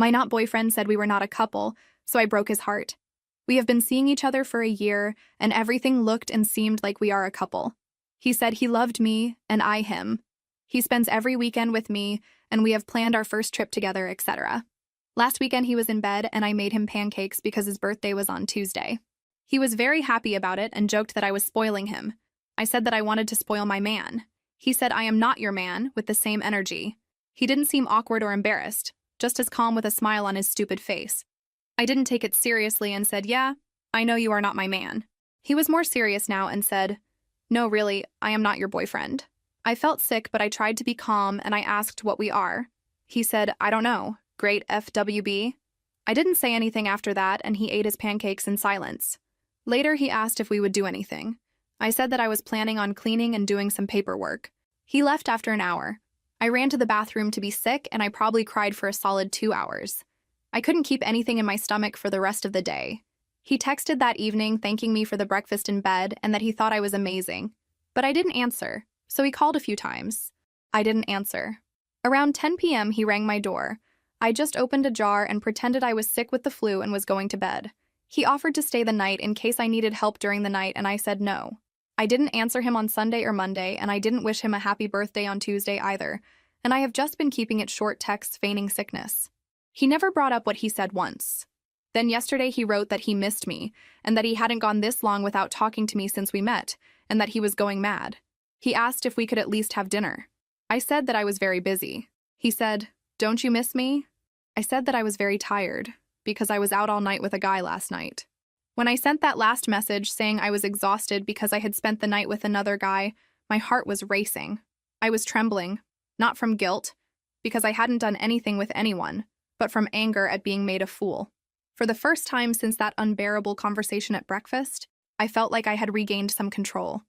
My not boyfriend said we were not a couple, so I broke his heart. We have been seeing each other for a year, and everything looked and seemed like we are a couple. He said he loved me, and I him. He spends every weekend with me, and we have planned our first trip together, etc. Last weekend he was in bed, and I made him pancakes because his birthday was on Tuesday. He was very happy about it and joked that I was spoiling him. I said that I wanted to spoil my man. He said I am not your man, with the same energy. He didn't seem awkward or embarrassed, just as calm with a smile on his stupid face. I didn't take it seriously and said, yeah, I know you are not my man. He was more serious now and said, no, really, I am not your boyfriend. I felt sick, but I tried to be calm and I asked what we are. He said, I don't know, great FWB. I didn't say anything after that and he ate his pancakes in silence. Later he asked if we would do anything. I said that I was planning on cleaning and doing some paperwork. He left after an hour. I ran to the bathroom to be sick and I probably cried for a solid 2 hours. I couldn't keep anything in my stomach for the rest of the day. He texted that evening thanking me for the breakfast in bed and that he thought I was amazing. But I didn't answer, so he called a few times. I didn't answer. Around 10 p.m. he rang my door. I just opened a jar and pretended I was sick with the flu and was going to bed. He offered to stay the night in case I needed help during the night and I said no. I didn't answer him on Sunday or Monday and I didn't wish him a happy birthday on Tuesday either, and I have just been keeping it short texts feigning sickness. He never brought up what he said once. Then yesterday he wrote that he missed me and that he hadn't gone this long without talking to me since we met and that he was going mad. He asked if we could at least have dinner. I said that I was very busy. He said, don't you miss me? I said that I was very tired because I was out all night with a guy last night. When I sent that last message saying I was exhausted because I had spent the night with another guy, my heart was racing. I was trembling, not from guilt, because I hadn't done anything with anyone, but from anger at being made a fool. For the first time since that unbearable conversation at breakfast, I felt like I had regained some control.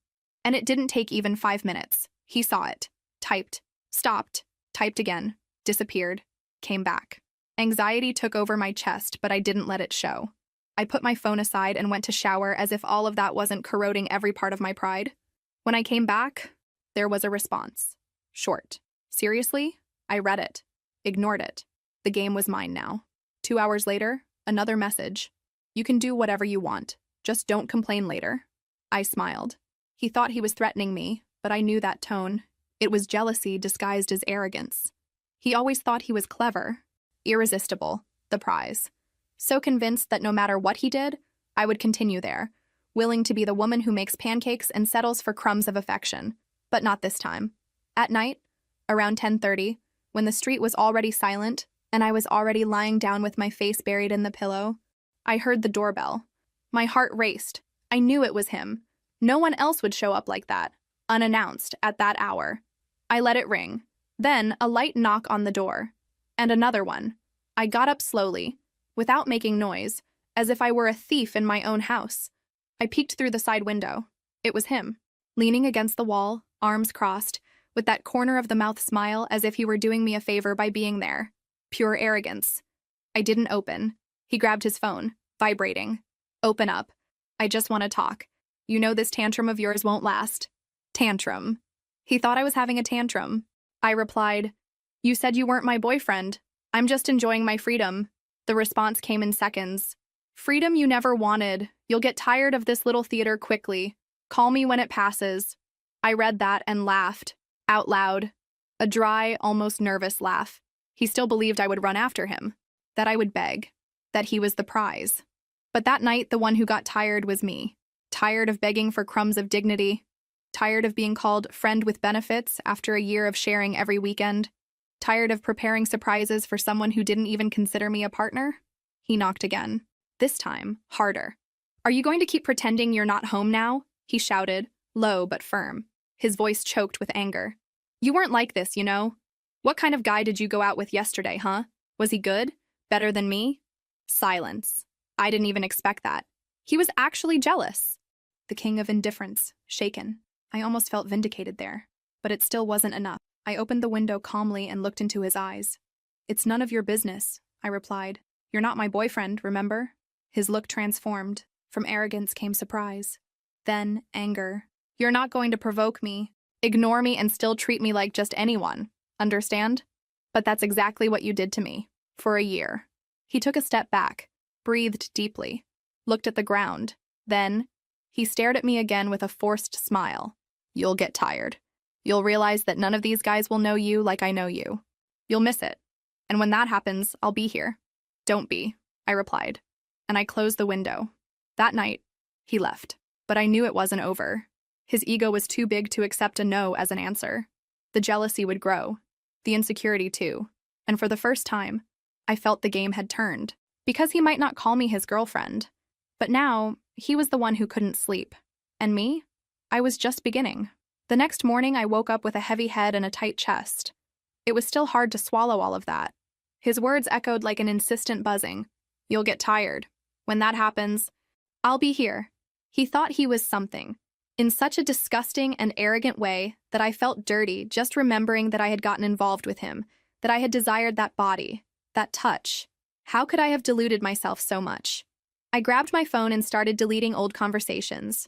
And it didn't take even 5 minutes. He saw it, typed, stopped, typed again, disappeared, came back. Anxiety took over my chest, but I didn't let it show. I put my phone aside and went to shower as if all of that wasn't corroding every part of my pride. When I came back, there was a response. Short. Seriously? I read it. Ignored it. The game was mine now. 2 hours later, another message. You can do whatever you want. Just don't complain later. I smiled. He thought he was threatening me, but I knew that tone. It was jealousy disguised as arrogance. He always thought he was clever. Irresistible. The prize. So convinced that no matter what he did, I would continue there, willing to be the woman who makes pancakes and settles for crumbs of affection. But not this time. At night, around 10:30, when the street was already silent and I was already lying down with my face buried in the pillow, I heard the doorbell. My heart raced. I knew it was him. No one else would show up like that, unannounced, at that hour. I let it ring. Then a light knock on the door. And another one. I got up slowly, without making noise, as if I were a thief in my own house. I peeked through the side window. It was him, leaning against the wall, arms crossed, with that corner of the mouth smile as if he were doing me a favor by being there. Pure arrogance. I didn't open. He grabbed his phone, vibrating. Open up. I just want to talk. You know this tantrum of yours won't last. Tantrum. He thought I was having a tantrum. I replied, you said you weren't my boyfriend. I'm just enjoying my freedom. The response came in seconds. Freedom you never wanted. You'll get tired of this little theater quickly. Call me when it passes. I read that and laughed. Out loud. A dry, almost nervous laugh. He still believed I would run after him. That I would beg. That he was the prize. But that night, the one who got tired was me. Tired of begging for crumbs of dignity. Tired of being called friend with benefits after a year of sharing every weekend. Tired of preparing surprises for someone who didn't even consider me a partner? He knocked again. This time, harder. Are you going to keep pretending you're not home now? He shouted, low but firm. His voice choked with anger. You weren't like this, you know. What kind of guy did you go out with yesterday, huh? Was he good? Better than me? Silence. I didn't even expect that. He was actually jealous. The king of indifference, shaken. I almost felt vindicated there, but it still wasn't enough. I opened the window calmly and looked into his eyes. It's none of your business, I replied. You're not my boyfriend, remember? His look transformed. From arrogance came surprise. Then anger. You're not going to provoke me, ignore me, and still treat me like just anyone. Understand? But that's exactly what you did to me. For a year. He took a step back, breathed deeply, looked at the ground. Then, he stared at me again with a forced smile. You'll get tired. You'll realize that none of these guys will know you like I know you. You'll miss it. And when that happens, I'll be here. Don't be, I replied. And I closed the window. That night, he left. But I knew it wasn't over. His ego was too big to accept a no as an answer. The jealousy would grow. The insecurity too. And for the first time, I felt the game had turned. Because he might not call me his girlfriend. But now, he was the one who couldn't sleep. And me? I was just beginning. The next morning, I woke up with a heavy head and a tight chest. It was still hard to swallow all of that. His words echoed like an insistent buzzing. You'll get tired. When that happens, I'll be here. He thought he was something. In such a disgusting and arrogant way that I felt dirty just remembering that I had gotten involved with him, that I had desired that body, that touch. How could I have deluded myself so much? I grabbed my phone and started deleting old conversations.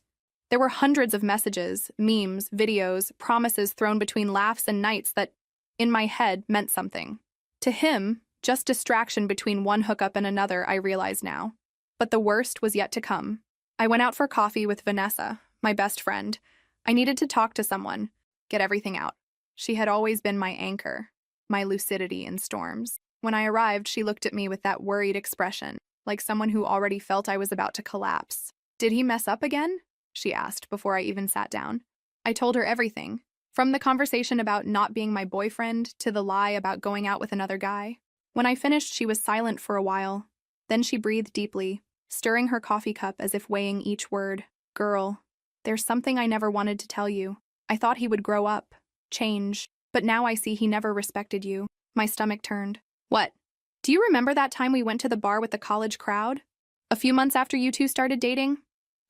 There were hundreds of messages, memes, videos, promises thrown between laughs and nights that, in my head, meant something. To him, just distraction between one hookup and another, I realize now. But the worst was yet to come. I went out for coffee with Vanessa, my best friend. I needed to talk to someone, get everything out. She had always been my anchor, my lucidity in storms. When I arrived, she looked at me with that worried expression, like someone who already felt I was about to collapse. Did he mess up again? She asked before I even sat down. I told her everything, from the conversation about not being my boyfriend to the lie about going out with another guy. When I finished, she was silent for a while. Then she breathed deeply, stirring her coffee cup as if weighing each word. Girl, there's something I never wanted to tell you. I thought he would grow up, change, but now I see he never respected you. My stomach turned. What? Do you remember that time we went to the bar with the college crowd? A few months after you two started dating?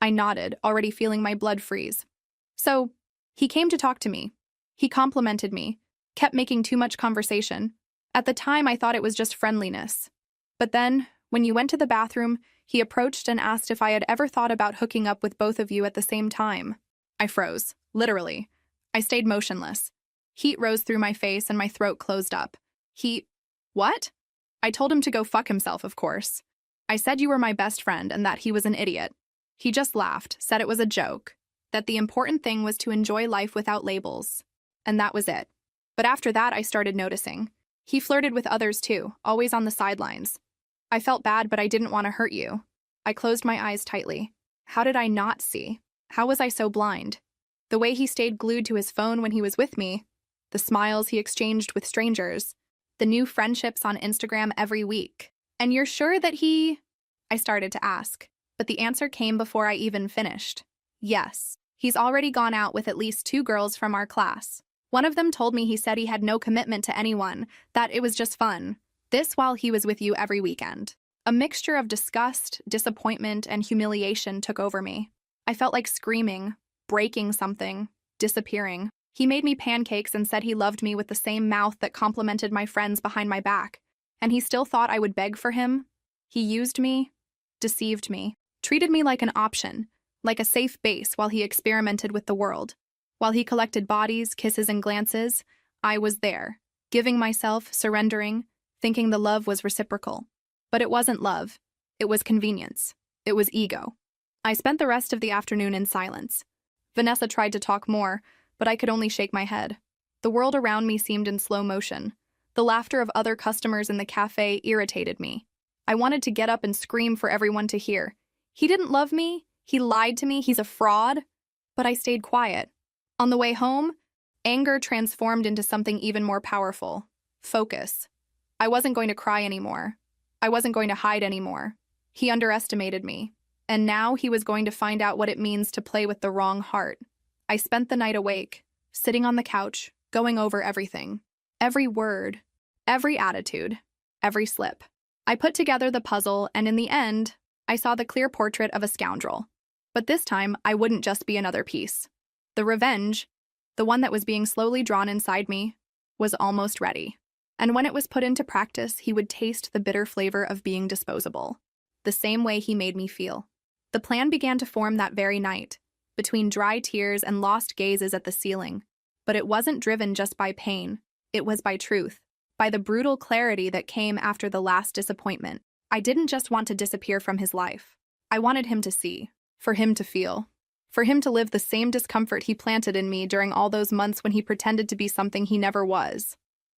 I nodded, already feeling my blood freeze. So, he came to talk to me. He complimented me, kept making too much conversation. At the time, I thought it was just friendliness. But then, when you went to the bathroom, he approached and asked if I had ever thought about hooking up with both of you at the same time. I froze, literally. I stayed motionless. Heat rose through my face and my throat closed up. What? I told him to go fuck himself, of course. I said you were my best friend and that he was an idiot. He just laughed, said it was a joke, that the important thing was to enjoy life without labels. And that was it. But after that, I started noticing. He flirted with others too, always on the sidelines. I felt bad, but I didn't want to hurt you. I closed my eyes tightly. How did I not see? How was I so blind? The way he stayed glued to his phone when he was with me, the smiles he exchanged with strangers, the new friendships on Instagram every week. And you're sure that I started to ask, but the answer came before I even finished. Yes, he's already gone out with at least 2 girls from our class. One of them told me he said he had no commitment to anyone, that it was just fun. This while he was with you every weekend. A mixture of disgust, disappointment, and humiliation took over me. I felt like screaming, breaking something, disappearing. He made me pancakes and said he loved me with the same mouth that complimented my friends behind my back. And he still thought I would beg for him? He used me, deceived me, treated me like an option, like a safe base while he experimented with the world. While he collected bodies, kisses, and glances, I was there, giving myself, surrendering, thinking the love was reciprocal. But it wasn't love. It was convenience. It was ego. I spent the rest of the afternoon in silence. Vanessa tried to talk more, but I could only shake my head. The world around me seemed in slow motion. The laughter of other customers in the cafe irritated me. I wanted to get up and scream for everyone to hear. He didn't love me. He lied to me. He's a fraud. But I stayed quiet. On the way home, anger transformed into something even more powerful. Focus. I wasn't going to cry anymore. I wasn't going to hide anymore. He underestimated me. And now he was going to find out what it means to play with the wrong heart. I spent the night awake, sitting on the couch, going over everything. Every word, every attitude, every slip. I put together the puzzle, and in the end, I saw the clear portrait of a scoundrel. But this time, I wouldn't just be another piece. The revenge, the one that was being slowly drawn inside me, was almost ready. And when it was put into practice, he would taste the bitter flavor of being disposable, the same way he made me feel. The plan began to form that very night, between dry tears and lost gazes at the ceiling. But it wasn't driven just by pain. It was by truth. by the brutal clarity that came after the last disappointment. I didn't just want to disappear from his life. I wanted him to see, for him to feel, for him to live the same discomfort he planted in me during all those months when he pretended to be something he never was.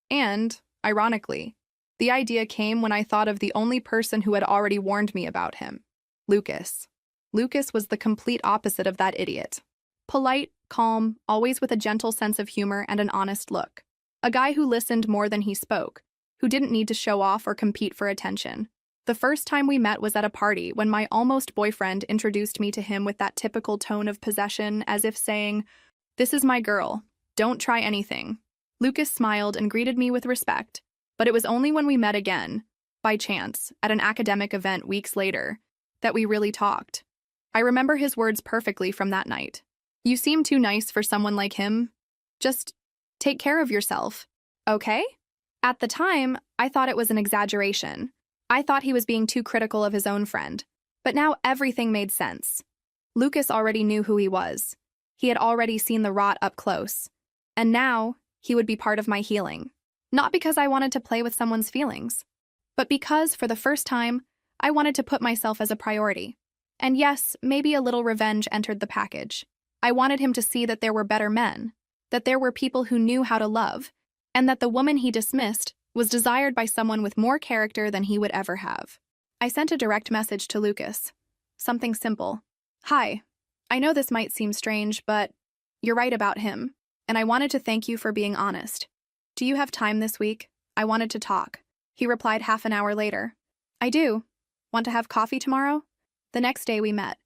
And, ironically, the idea came when I thought of the only person who had already warned me about him, Lucas. Lucas was the complete opposite of that idiot. Polite, calm, always with a gentle sense of humor and an honest look. A guy who listened more than he spoke, who didn't need to show off or compete for attention. The first time we met was at a party when my almost boyfriend introduced me to him with that typical tone of possession, as if saying, "This is my girl. Don't try anything." Lucas smiled and greeted me with respect, but it was only when we met again, by chance, at an academic event weeks later, that we really talked. I remember his words perfectly from that night. "You seem too nice for someone like him. Just take care of yourself, okay?" At the time, I thought it was an exaggeration. I thought he was being too critical of his own friend. But now everything made sense. Lucas already knew who he was. He had already seen the rot up close. And now, he would be part of my healing. Not because I wanted to play with someone's feelings, but because, for the first time, I wanted to put myself as a priority. And yes, maybe a little revenge entered the package. I wanted him to see that there were better men, that there were people who knew how to love, and that the woman he dismissed was desired by someone with more character than he would ever have. I sent a direct message to Lucas. Something simple. "Hi, I know this might seem strange, but you're right about him, and I wanted to thank you for being honest. Do you have time this week? I wanted to talk." He replied half an hour later. "I do. Want to have coffee tomorrow?" The next day we met.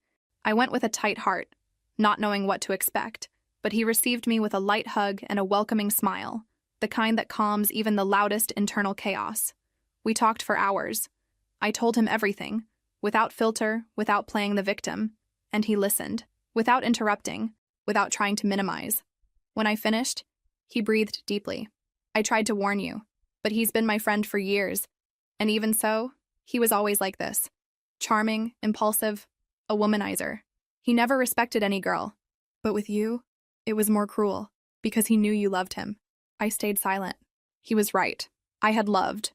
I went with a tight heart, not knowing what to expect, but he received me with a light hug and a welcoming smile, the kind that calms even the loudest internal chaos. We talked for hours. I told him everything, without filter, without playing the victim, and he listened, without interrupting, without trying to minimize. When I finished, he breathed deeply. "I tried to warn you, but he's been my friend for years, and even so, he was always like this. Charming, impulsive, a womanizer. He never respected any girl. But with you, it was more cruel, because he knew you loved him." I stayed silent. He was right. I had loved,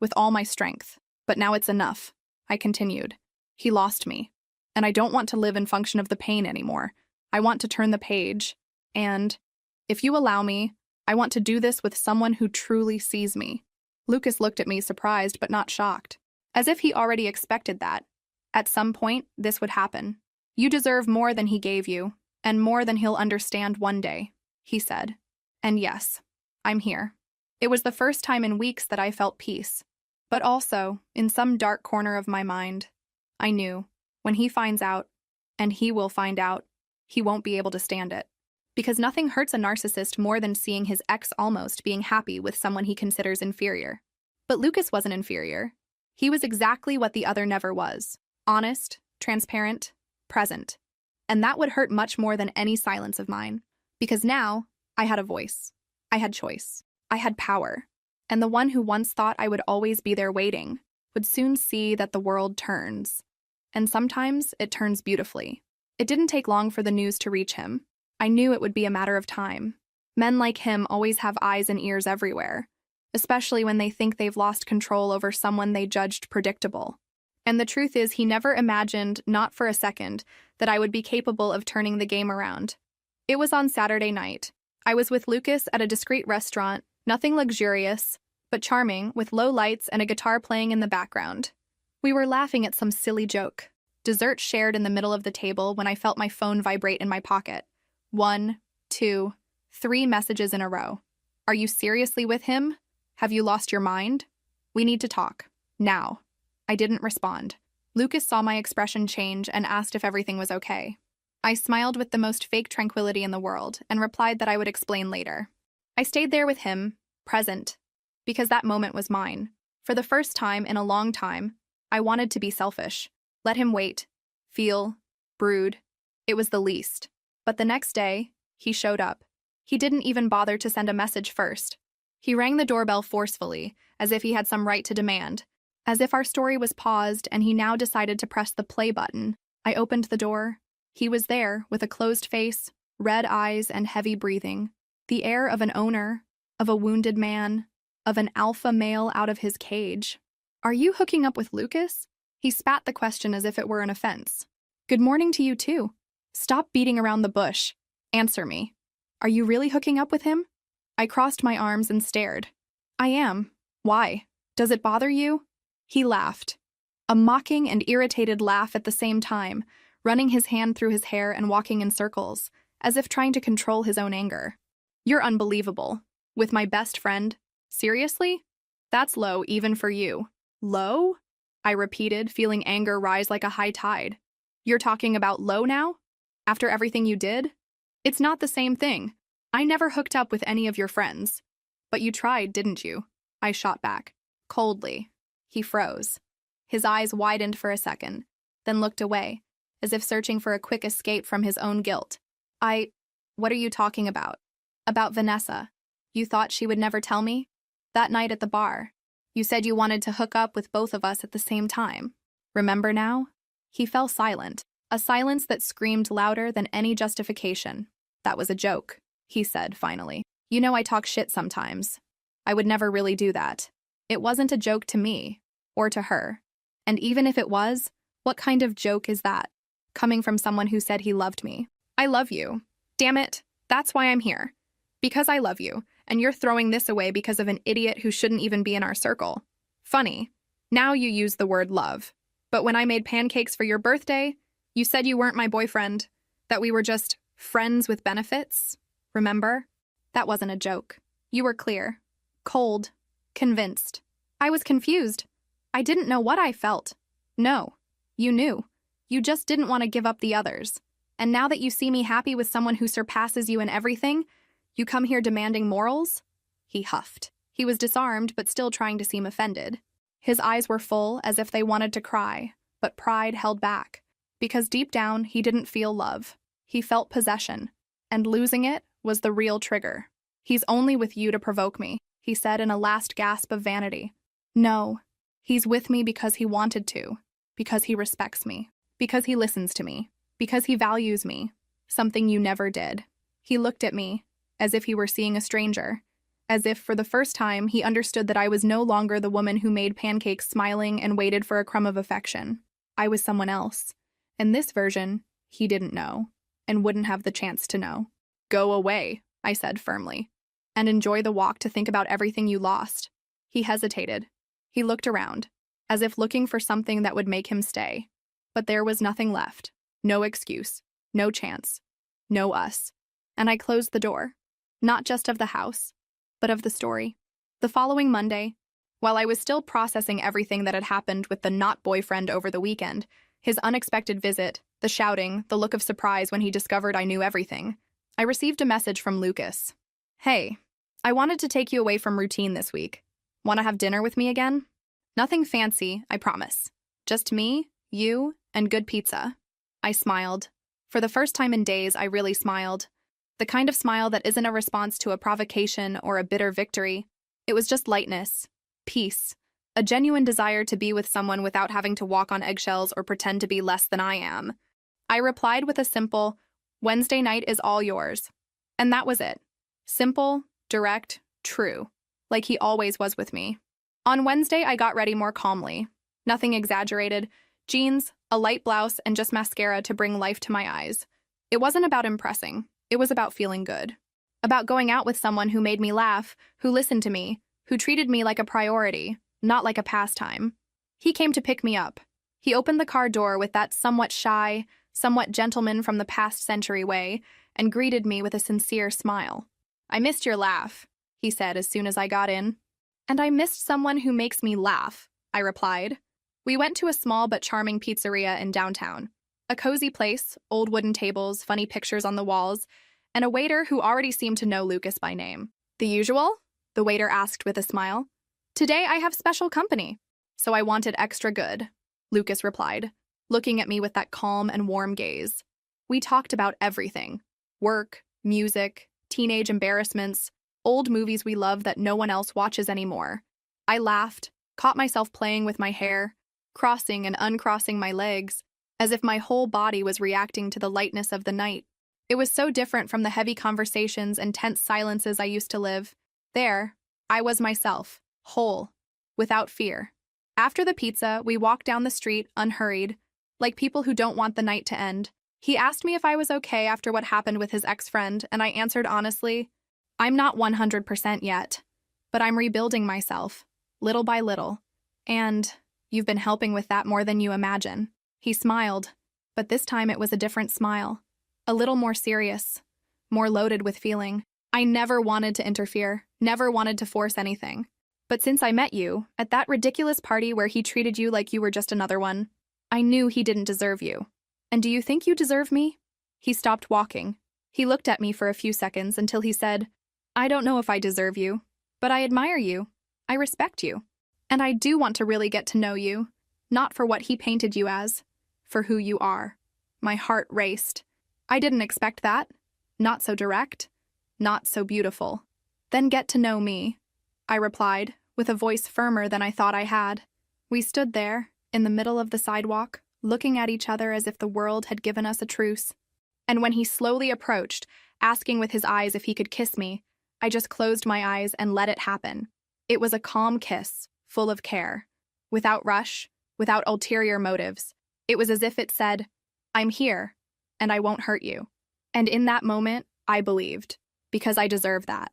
with all my strength. But now it's enough, I continued. He lost me, and I don't want to live in function of the pain anymore. I want to turn the page, and, if you allow me, I want to do this with someone who truly sees me. Lucas looked at me surprised but not shocked, as if he already expected that. At some point, this would happen. "You deserve more than he gave you, and more than he'll understand one day," he said. And yes, I'm here. It was the first time in weeks that I felt peace. But also, in some dark corner of my mind, I knew, when he finds out, and he will find out, he won't be able to stand it. Because nothing hurts a narcissist more than seeing his ex almost being happy with someone he considers inferior. But Lucas wasn't inferior. He was exactly what the other never was. Honest, transparent, present. And that would hurt much more than any silence of mine. Because now, I had a voice. I had choice. I had power. And the one who once thought I would always be there waiting would soon see that the world turns. And sometimes it turns beautifully. It didn't take long for the news to reach him. I knew it would be a matter of time. Men like him always have eyes and ears everywhere, especially when they think they've lost control over someone they judged predictable. And the truth is, he never imagined, not for a second, that I would be capable of turning the game around. It was on Saturday night. I was with Lucas at a discreet restaurant, nothing luxurious, but charming, with low lights and a guitar playing in the background. We were laughing at some silly joke. Dessert shared in the middle of the table when I felt my phone vibrate in my pocket. 1, 2, 3 messages in a row. "Are you seriously with him? Have you lost your mind? We need to talk. Now." I didn't respond. Lucas saw my expression change and asked if everything was okay. I smiled with the most fake tranquility in the world and replied that I would explain later. I stayed there with him, present, because that moment was mine. For the first time in a long time, I wanted to be selfish. Let him wait, feel, brood. It was the least. But the next day, he showed up. He didn't even bother to send a message first. He rang the doorbell forcefully, as if he had some right to demand. As if our story was paused and he now decided to press the play button. I opened the door. He was there, with a closed face, red eyes, and heavy breathing. The air of an owner, of a wounded man, of an alpha male out of his cage. Are you hooking up with Lucas? He spat the question as if it were an offense. Good morning to you too. Stop beating around the bush. Answer me. Are you really hooking up with him? I crossed my arms and stared. I am. Why? Does it bother you? He laughed. A mocking and irritated laugh at the same time, running his hand through his hair and walking in circles, as if trying to control his own anger. You're unbelievable. With my best friend? Seriously? That's low even for you. Low? I repeated, feeling anger rise like a high tide. You're talking about low now? After everything you did? It's not the same thing. I never hooked up with any of your friends. But you tried, didn't you? I shot back. Coldly. He froze. His eyes widened for a second, then looked away, as if searching for a quick escape from his own guilt. What are you talking about? About Vanessa. You thought she would never tell me? That night at the bar. You said you wanted to hook up with both of us at the same time. Remember now? He fell silent, a silence that screamed louder than any justification. That was a joke, he said finally. You know I talk shit sometimes. I would never really do that. It wasn't a joke to me, or to her. And even if it was, what kind of joke is that? Coming from someone who said he loved me. I love you. Damn it, that's why I'm here. Because I love you, and you're throwing this away because of an idiot who shouldn't even be in our circle. Funny. Now you use the word love. But when I made pancakes for your birthday, you said you weren't my boyfriend, that we were just friends with benefits. Remember? That wasn't a joke. You were clear. Cold. Convinced. I was confused. I didn't know what I felt. No. You knew. You just didn't want to give up the others. And now that you see me happy with someone who surpasses you in everything, you come here demanding morals? He huffed. He was disarmed, but still trying to seem offended. His eyes were full, as if they wanted to cry, but pride held back. Because deep down, he didn't feel love. He felt possession. And losing it was the real trigger. He's only with you to provoke me, he said in a last gasp of vanity. No. He's with me because he wanted to. Because he respects me. Because he listens to me. Because he values me. Something you never did. He looked at me, as if he were seeing a stranger. As if, for the first time, he understood that I was no longer the woman who made pancakes smiling and waited for a crumb of affection. I was someone else. And this version, he didn't know, and wouldn't have the chance to know. Go away, I said firmly, and enjoy the walk to think about everything you lost. He hesitated. He looked around, as if looking for something that would make him stay. But there was nothing left. No excuse. No chance. No us. And I closed the door. Not just of the house, but of the story. The following Monday, while I was still processing everything that had happened with the not-boyfriend over the weekend, his unexpected visit, the shouting, the look of surprise when he discovered I knew everything, I received a message from Lucas. Hey, I wanted to take you away from routine this week. Want to have dinner with me again? Nothing fancy, I promise. Just me, you, and good pizza. I smiled. For the first time in days, I really smiled. The kind of smile that isn't a response to a provocation or a bitter victory. It was just lightness, peace, a genuine desire to be with someone without having to walk on eggshells or pretend to be less than I am. I replied with a simple, Wednesday night is all yours. And that was it. Simple, direct, true, like he always was with me. On Wednesday, I got ready more calmly. Nothing exaggerated. Jeans, a light blouse, and just mascara to bring life to my eyes. It wasn't about impressing. It was about feeling good. About going out with someone who made me laugh, who listened to me, who treated me like a priority, not like a pastime. He came to pick me up. He opened the car door with that somewhat shy, somewhat gentleman from the past century way, and greeted me with a sincere smile. I missed your laugh, he said as soon as I got in. And I missed someone who makes me laugh, I replied. We went to a small but charming pizzeria in downtown. A cozy place, old wooden tables, funny pictures on the walls, and a waiter who already seemed to know Lucas by name. The usual? The waiter asked with a smile. Today I have special company, so I wanted extra good, Lucas replied, looking at me with that calm and warm gaze. We talked about everything. Work, music, teenage embarrassments, old movies we love that no one else watches anymore. I laughed, caught myself playing with my hair, crossing and uncrossing my legs, as if my whole body was reacting to the lightness of the night. It was so different from the heavy conversations and tense silences I used to live. There, I was myself, whole, without fear. After the pizza, we walked down the street, unhurried, like people who don't want the night to end. He asked me if I was okay after what happened with his ex-friend, and I answered honestly, I'm not 100% yet, but I'm rebuilding myself, little by little. And you've been helping with that more than you imagine. He smiled, but this time it was a different smile, a little more serious, more loaded with feeling. I never wanted to interfere, never wanted to force anything. But since I met you, at that ridiculous party where he treated you like you were just another one, I knew he didn't deserve you. And do you think you deserve me? He stopped walking. He looked at me for a few seconds until he said, I don't know if I deserve you, but I admire you. I respect you. And I do want to really get to know you, not for what he painted you as, for who you are. My heart raced. I didn't expect that. Not so direct. Not so beautiful. Then get to know me, I replied, with a voice firmer than I thought I had. We stood there, in the middle of the sidewalk, looking at each other as if the world had given us a truce. And when he slowly approached, asking with his eyes if he could kiss me, I just closed my eyes and let it happen. It was a calm kiss, full of care, without rush, without ulterior motives. It was as if it said, I'm here, and I won't hurt you. And in that moment, I believed, because I deserve that.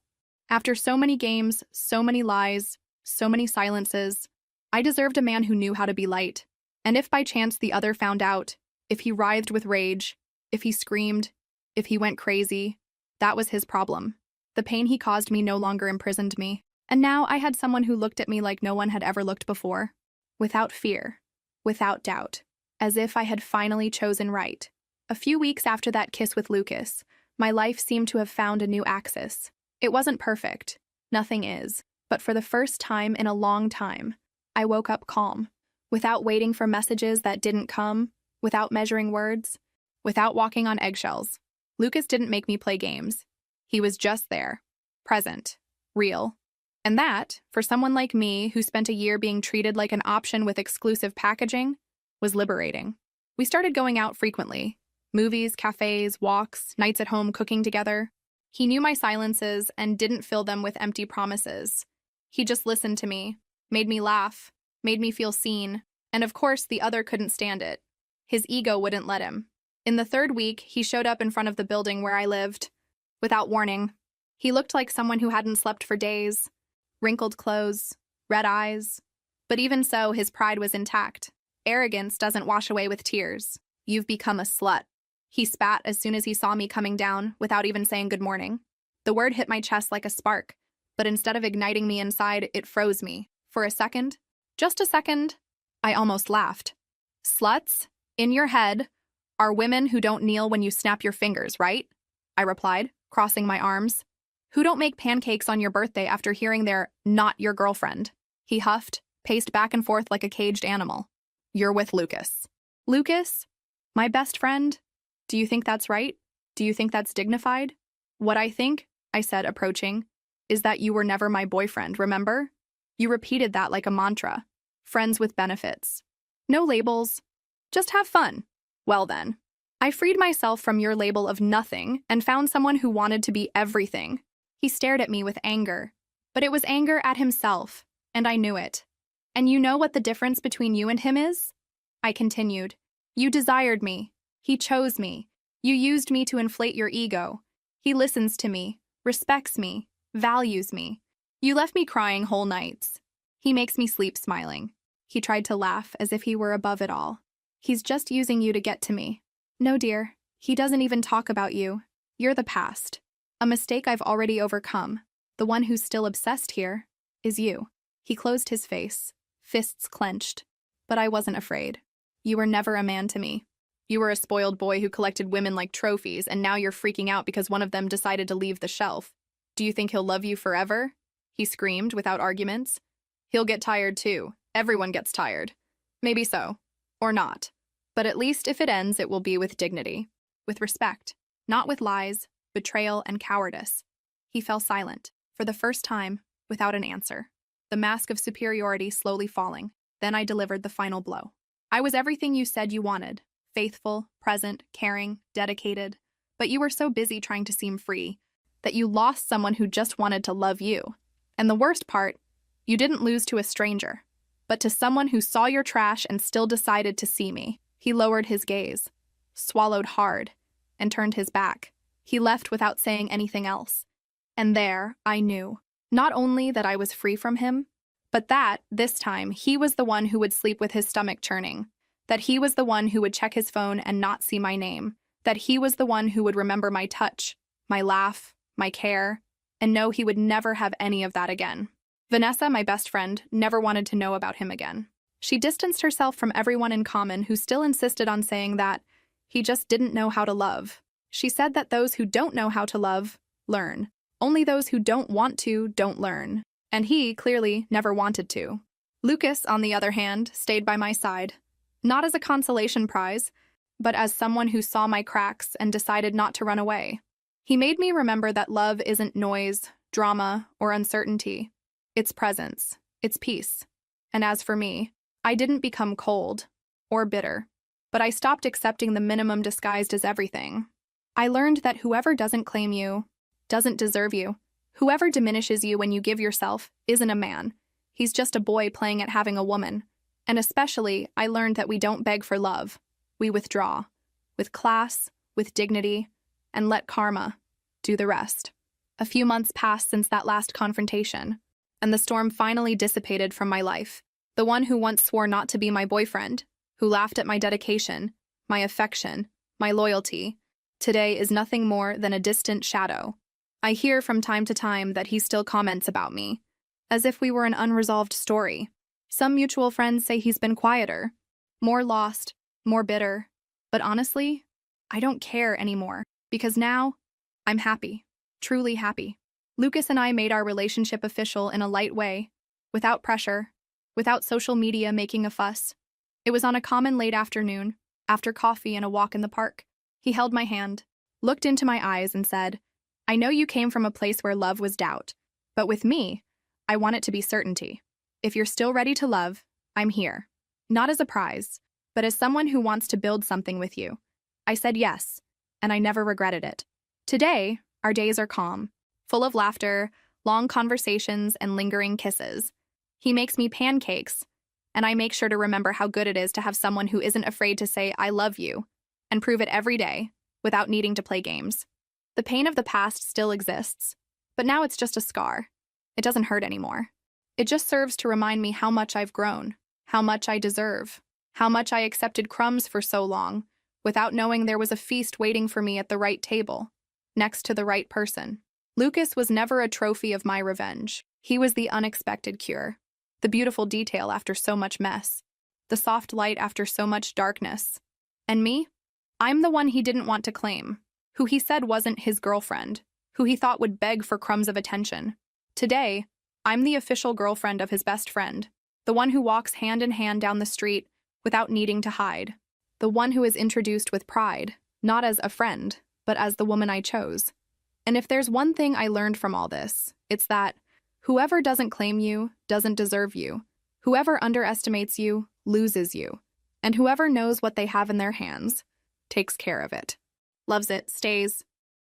After so many games, so many lies, so many silences, I deserved a man who knew how to be light. And if by chance the other found out, if he writhed with rage, if he screamed, if he went crazy, that was his problem. The pain he caused me no longer imprisoned me. And now I had someone who looked at me like no one had ever looked before. Without fear, without doubt, as if I had finally chosen right. A few weeks after that kiss with Lucas, my life seemed to have found a new axis. It wasn't perfect. Nothing is. But for the first time in a long time, I woke up calm. Without waiting for messages that didn't come, without measuring words, without walking on eggshells. Lucas didn't make me play games. He was just there, present, real. And that, for someone like me who spent a year being treated like an option with exclusive packaging, was liberating. We started going out frequently. Movies, cafes, walks, nights at home cooking together. He knew my silences and didn't fill them with empty promises. He just listened to me, made me laugh, made me feel seen, and of course the other couldn't stand it. His ego wouldn't let him. In the third week, he showed up in front of the building where I lived. Without warning. He looked like someone who hadn't slept for days. Wrinkled clothes, red eyes. But even so, his pride was intact. Arrogance doesn't wash away with tears. You've become a slut. He spat as soon as he saw me coming down, without even saying good morning. The word hit my chest like a spark, but instead of igniting me inside, it froze me. For a second, just a second, I almost laughed. Sluts, in your head, are women who don't kneel when you snap your fingers, right? I replied, crossing my arms. Who don't make pancakes on your birthday after hearing they're not your girlfriend? He huffed, paced back and forth like a caged animal. You're with Lucas. Lucas? My best friend? Do you think that's right? Do you think that's dignified? What I think, I said, approaching, is that you were never my boyfriend, remember? You repeated that like a mantra. Friends with benefits. No labels. Just have fun. Well then. I freed myself from your label of nothing and found someone who wanted to be everything. He stared at me with anger. But it was anger at himself, and I knew it. And you know what the difference between you and him is? I continued. You desired me. He chose me. You used me to inflate your ego. He listens to me, respects me, values me. You left me crying whole nights. He makes me sleep smiling. He tried to laugh as if he were above it all. He's just using you to get to me. No, dear. He doesn't even talk about you. You're the past. A mistake I've already overcome. The one who's still obsessed here is you. He closed his face, fists clenched. But I wasn't afraid. You were never a man to me. You were a spoiled boy who collected women like trophies, and now you're freaking out because one of them decided to leave the shelf. Do you think he'll love you forever? He screamed without arguments. He'll get tired too. Everyone gets tired. Maybe so. Or not. But at least if it ends, it will be with dignity. With respect. Not with lies, betrayal, and cowardice. He fell silent, for the first time, without an answer. The mask of superiority slowly falling. Then I delivered the final blow. I was everything you said you wanted. Faithful, present, caring, dedicated. But you were so busy trying to seem free that you lost someone who just wanted to love you. And the worst part, you didn't lose to a stranger, but to someone who saw your trash and still decided to see me. He lowered his gaze, swallowed hard, and turned his back. He left without saying anything else. And there, I knew, not only that I was free from him, but that, this time, he was the one who would sleep with his stomach churning, that he was the one who would check his phone and not see my name, that he was the one who would remember my touch, my laugh, my care, and know he would never have any of that again. Vanessa, my best friend, never wanted to know about him again. She distanced herself from everyone in common who still insisted on saying that he just didn't know how to love. She said that those who don't know how to love, learn. Only those who don't want to, don't learn. And he, clearly, never wanted to. Lucas, on the other hand, stayed by my side. Not as a consolation prize, but as someone who saw my cracks and decided not to run away. He made me remember that love isn't noise, drama, or uncertainty. It's presence. It's peace. And as for me, I didn't become cold or bitter, but I stopped accepting the minimum disguised as everything. I learned that whoever doesn't claim you doesn't deserve you. Whoever diminishes you when you give yourself isn't a man. He's just a boy playing at having a woman. And especially, I learned that we don't beg for love. We withdraw, with class, with dignity, and let karma do the rest. A few months passed since that last confrontation, and the storm finally dissipated from my life. The one who once swore not to be my boyfriend, who laughed at my dedication, my affection, my loyalty, today is nothing more than a distant shadow. I hear from time to time that he still comments about me, as if we were an unresolved story. Some mutual friends say he's been quieter, more lost, more bitter. But honestly, I don't care anymore, because now I'm happy, truly happy. Lucas and I made our relationship official in a light way, without pressure, without social media making a fuss. It was on a common late afternoon, after coffee and a walk in the park. He held my hand, looked into my eyes, and said, "I know you came from a place where love was doubt, but with me, I want it to be certainty. If you're still ready to love, I'm here. Not as a prize, but as someone who wants to build something with you." I said yes, and I never regretted it. Today, our days are calm, full of laughter, long conversations, and lingering kisses. He makes me pancakes, and I make sure to remember how good it is to have someone who isn't afraid to say, "I love you," and prove it every day, without needing to play games. The pain of the past still exists, but now it's just a scar. It doesn't hurt anymore. It just serves to remind me how much I've grown, how much I deserve, how much I accepted crumbs for so long, without knowing there was a feast waiting for me at the right table, next to the right person. Lucas was never a trophy of my revenge. He was the unexpected cure, the beautiful detail after so much mess, the soft light after so much darkness. And me? I'm the one he didn't want to claim, who he said wasn't his girlfriend, who he thought would beg for crumbs of attention. Today, I'm the official girlfriend of his best friend, the one who walks hand in hand down the street without needing to hide, the one who is introduced with pride, not as a friend, but as the woman I chose. And if there's one thing I learned from all this, it's that whoever doesn't claim you doesn't deserve you. Whoever underestimates you loses you. And whoever knows what they have in their hands takes care of it. Loves it, stays,